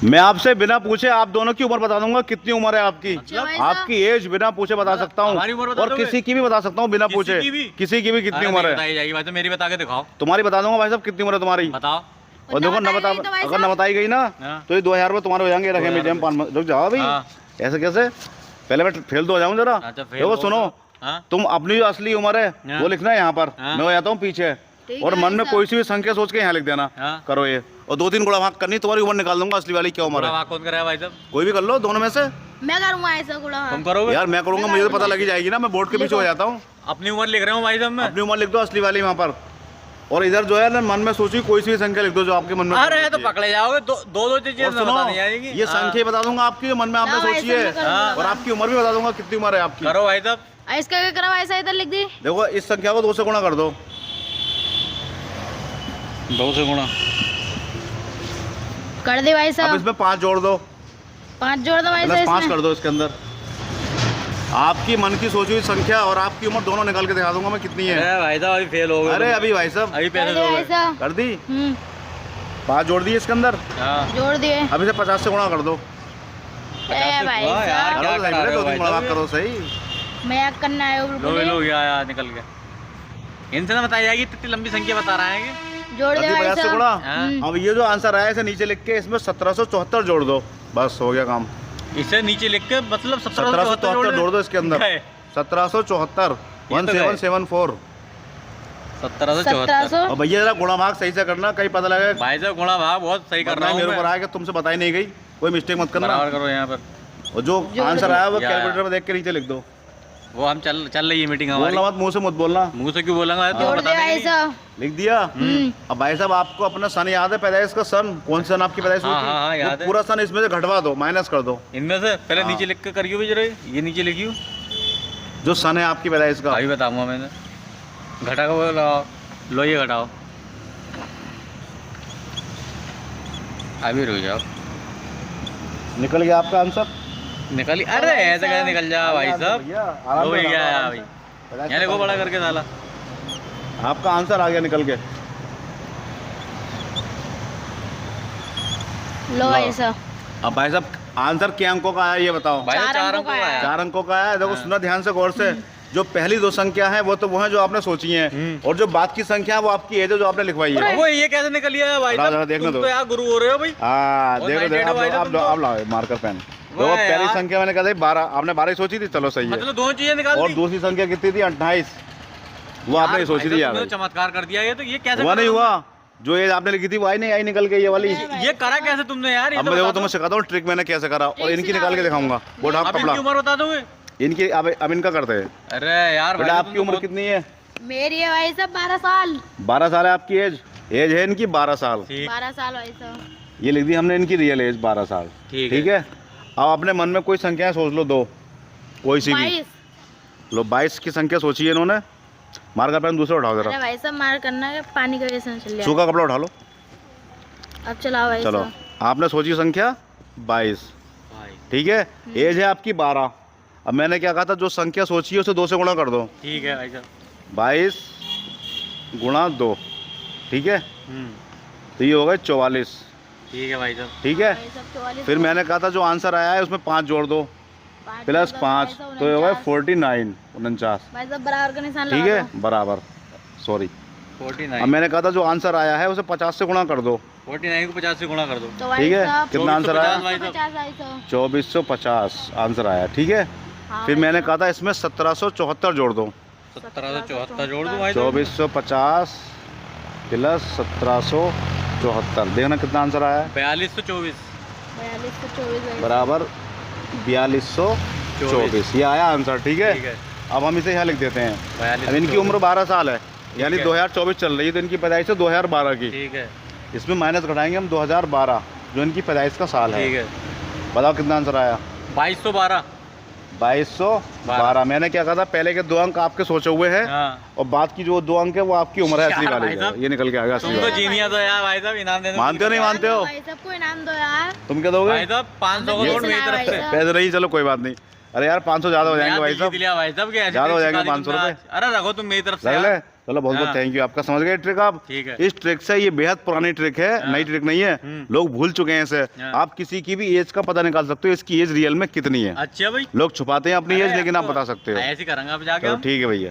मैं आपसे बिना पूछे आप दोनों की उम्र बता दूंगा, कितनी उम्र है आपकी। आपकी एज बिना पूछे बता सकता हूँ, और किसी की भी बता सकता हूँ बिना पूछे, किसी की भी कितनी उम्र है बताई जाएगी भाई, तो मेरी बता के दिखाओ। तुम्हारी बता दूंगा भाई साहब कितनी उम्र है तुम्हारी, बताओ। और देखो न बता, अगर न बताई गई ना तो ये 2000 रुपये तुम्हारे हो जाएंगे। रखे म्यूजियम रुक जाओ भाई, ऐसे कैसे, पहले मैं फेल तो हो जाऊँ जरा। देखो सुनो, तुम अपनी जो असली उम्र है वो लिखना है यहाँ पर, मैं हो जाता हूँ पीछे, और मन में कोई सी भी संख्या सोच के यहाँ लिख देना। करो ये, और 2-3 गुणा भाग करनी, तुम्हारी उम्र निकाल दूंगा असली वाली क्या उम्र है। कौन करेगा भाई साहब? कोई भी कर लो दोनों में से। मैं करूंगा ऐसा गुणा। तुम करोगे? यार मैं करूंगा, मुझे तो पता लगी जाएगी ना, मैं बोर्ड के पीछे हो जाता हूँ। अपनी उम्र लिख रहे हो भाई साहब? मैं अपनी उम्र लिख दो असली वाली वहाँ पर, और इधर जो है ना मन में सोची कोई सी भी संख्या लिख दो जो आपके मन में। अरे तो पकड़े जाओगे, दो चीजें बतानी आएगी। ये संख्या बता दूंगा आपकी जो मन में आपने सोची है, और आपकी उम्र भी बता दूंगा कितनी उम्र है आपकी। करो भाई साहब। इसका क्या करा, ऐसा इधर लिख दी। देखो इस संख्या को 2 से गुणा कर दो। 2 से गुणा कर दे भाई अब साहब। इसमें 5 जोड़ दो, 5 जोड़ दो भाई प्लस साहब। 5 कर दो इसके अंदर। आपकी मन की सोची हुई संख्या और आपकी उम्र दोनों निकाल के दिखा दूंगा मैं कितनी है। अरे भाई साहब अभी फेल हो गए। अरे अभी भाई साहब अभी पैसे दो कर दी, 5 जोड़ दिए इसके अंदर, जोड़ दिए। अब इसे 50 से गुणा कर दो। भाई साहब क्या करा रहे हो भाई साहब? करो सही, मैं करना है बिल्कुल। लो गया निकल गया। इनसे ना बताई जाएगी, इतनी लंबी संख्या बता रहे हैं कि जोड़ दे भाई 50 से गुणा। साहब। अब ये जो आंसर आया इसे नीचे लिख के इसमें 1774 जोड़ दो, बस हो गया काम। इसे नीचे लिख के मतलब 1774 जोड़ दो इसके अंदर, 1774 1774। 1774। और भैया जरा गुणा भाग सही से करना, कहीं पता लगे भाई साहब गुणा भाग बहुत सही कर रहा हूँ मेरे ऊपर आया कि तुमसे बताई नहीं गई, कोई मिस्टेक मत करना। बराबर करो यहाँ पर, और जो आंसर आया वो कैलकुलेटर में देख के नीचे लिख दो। वो हम चल रही है मीटिंग हमारी। बोलना मत, मुंह से मत बोलना। मुंह से क्यों बोलेंगे? तो जोड़ बता दे भाई देंगे। साहब। लिख दिया। अब भाई साहब आपको अपना सन याद है, पैदाइश का सन, कौन सा सन आपकी पैदाइश हुई थी? हाँ, याद वो है। पूरा सन इसमें से घटवा दो, माइनस कर दो। इनमें से पहले हाँ। नीचे लिख के करियो भी जरा, ये नीचे लिखियो जो सन है आपकी पैदाइश का। अभी बताऊंगा मैंने। घटा को लगाओ, लो ये घटाओ, अभी रुक जाओ। निकल गया आपका आंसर, निकल। अरे ऐसे कैसे निकल जा भाई साहब? हो ही गया भाई, यहाँ देखो बड़ा करके डाला। आपका आंसर आ गया निकल के। लो भाई साहब। अब भाई साहब आंसर क्या अंकों का आया ये बताओ। भाई 4 अंकों का आया। 4 अंकों का आया। देखो सुना ध्यान से गौर से, जो पहली 2 संख्या है वो तो वो है जो आपने सोची है, और जो बाद की संख्या है वो आपकी एज है जो आपने लिखवाई है। वो ये कैसे निकल गया भाई साहब? देखना तुम तो यार गुरु हो रहे हो भाई। हाँ और देखो 98 भाई साहब तुम तो। आप लाओ मार्कर पेन। देखो पहली संख्या मैंने कहा था 12, आपने 12 ही सोची थी, चलो सही है। मतलब 2 चीजें निकाल और दी। दूसरी संख्या कितनी थी? 28, वो आपने सोची थी यार। तुमने चमत्कार कर दिया। ये तो ये कैसे हुआ नहीं हुआ, जो एज आपने लिखी थी वो आई नहीं आई, निकल गई ये वाली। ये करा कैसे तुमने यार? अब मैं देखो तुम्हें सिखाता हूँ ट्रिक मैंने कैसे करा, और इनकी निकाल के दिखाऊंगा। बोर्ड आप अब कपड़ा इनकी उम्र बता दोगे? इनकी, अब इनका करते हैं। अरे यार बेटा आपकी उम्र कितनी है? मेरी है भाई साहब 12 साल। 12 साल है आपकी एज है इनकी 12 साल। 12 साल भाई साहब। ये लिख दी हमने इनकी रियल एज 12 साल। ठीक है। अब अपने मन में कोई संख्या सोच लो, 2 कोई सी भी 22। लो 22 की संख्या सोची है इन्होंने। मार्कर पेन दूसरा उठाओ जरा, अरे भाई साहब मार करना है, पानी का वजह चल सूखा कपड़ा उठा लो। अब चलाओ भाई चलो साहब। आपने सोची संख्या 22, ठीक है। एज है आपकी 12। अब मैंने क्या कहा था, जो संख्या सोची है उसे 2 से गुणा कर दो। ठीक है भाई साहब। 22 गुणा 2, ठीक है, तो ये हो गए 44। ठीक है भाई साहब। ठीक है। भाई साहब 44। फिर मैंने कहा था जो आंसर आया है उसमें 5 जोड़ दो, प्लस 5, तो ये हो गए 49, 49। भाई साहब बराबर का निशान ठीक लगा है, बराबर, सॉरी। 49। अब मैंने कहा था जो आंसर आया है उसे 50 से गुणा कर दो। 49 को 50 से गुणा कर दो। तो भाई ठीक है, साहब कितना आंसर आया? 50 भाई साहब। 2450 आंसर आया। ठीक है। हाँ फिर भाई मैंने साहब। कहा था इसमें 1774 जोड़ दो। 1774 जोड़ दो भाई साहब। 2450 प्लस 1774, देखना कितना आंसर आया है। 4224 4224 भाई बराबर 4224, ये आया आंसर। ठीक है। ठीक है। अब हम इसे यहाँ लिख देते हैं। 42। अब इनकी उम्र 12 साल है, यानी है। 2024 चल रही है, तो इनकी पैदाइश है 2012 की। ठीक है। इसमें माइनस घटाएंगे हम 2012, जो इनकी पैदाइश का साल है। ठीक है। बताओ कितना आंसर आया? 2212। 2212। मैंने क्या कहा था, पहले के 2 अंक आपके सोचे हुए हैं, हाँ। और बाद की जो 2 अंक है वो आपकी उम्र है असली यार वाली भाई है। साहब, ये निकल के आ गया असली तुम तो वाला। जीनियस हो यार भाई साहब, इनाम देने। मानते हो नहीं मानते हो? भाई साहब को इनाम दो यार। तुम क्या दोगे? भाई साहब 500 का नोट मेरी तरफ से। पैसे नहीं, चलो कोई बात नहीं। अरे यार 500 ज़्यादा हो जाएंगे भाई साहब, भाई साहब के ज़्यादा हो जाएंगे 500 रुपये। अरे रखो तुम मेरी तरफ से रख ले। चलो बहुत बहुत थैंक यू आपका, समझ गए ट्रिक आप। ठीक है। इस ट्रिक से, ये बेहद पुरानी ट्रिक है, नई ट्रिक नहीं है, लोग भूल चुके हैं इसे। आप किसी की भी एज का पता निकाल सकते हो, इसकी एज रियल में कितनी है। अच्छा भाई, लोग छुपाते हैं अपनी एज, लेकिन आप बता सकते हो। ऐसे करेंगे आप जाके। ठीक है भैया।